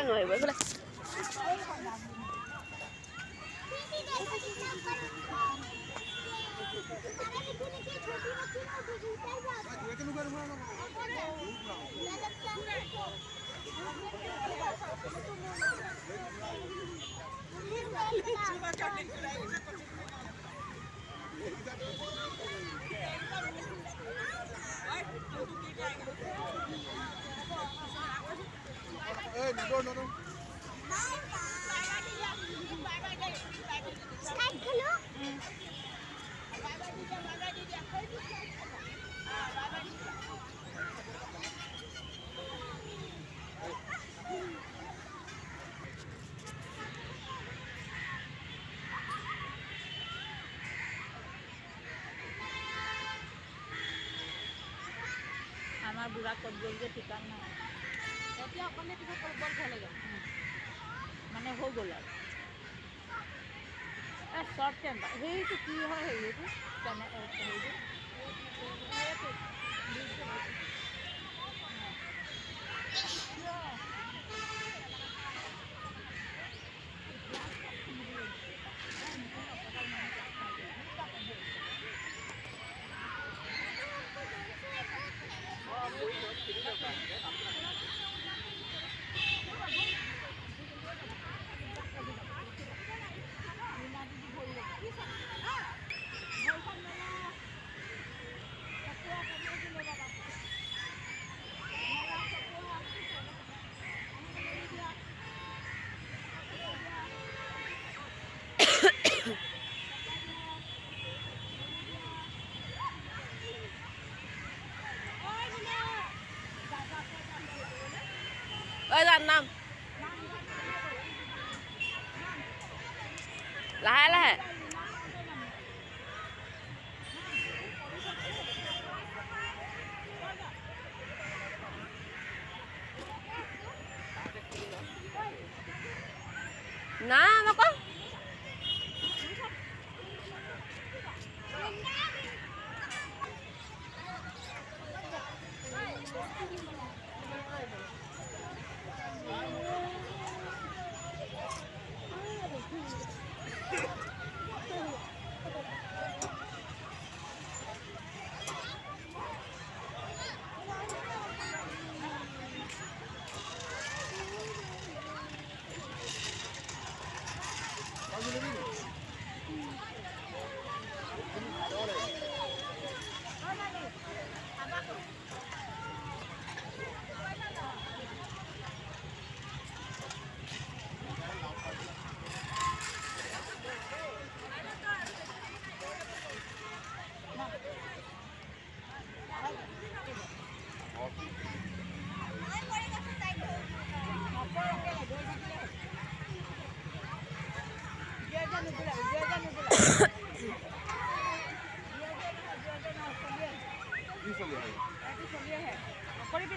নোৱাৰিব এইফালে আমাৰ বুঢ়া ক'ত গ'লগৈ ঠিকান নাই এতিয়া অকণে পিছত ক'ত গ'ল ভয় লাগে মানে হৈ গ'ল আৰু এই শ্বৰ্ট টেম্পাৰ সেইটো কি হয় হেৰিটো ঐ যাৰ নাম লাহে লাহে নাম আকৌ কি চলি আছে? নকৰিবি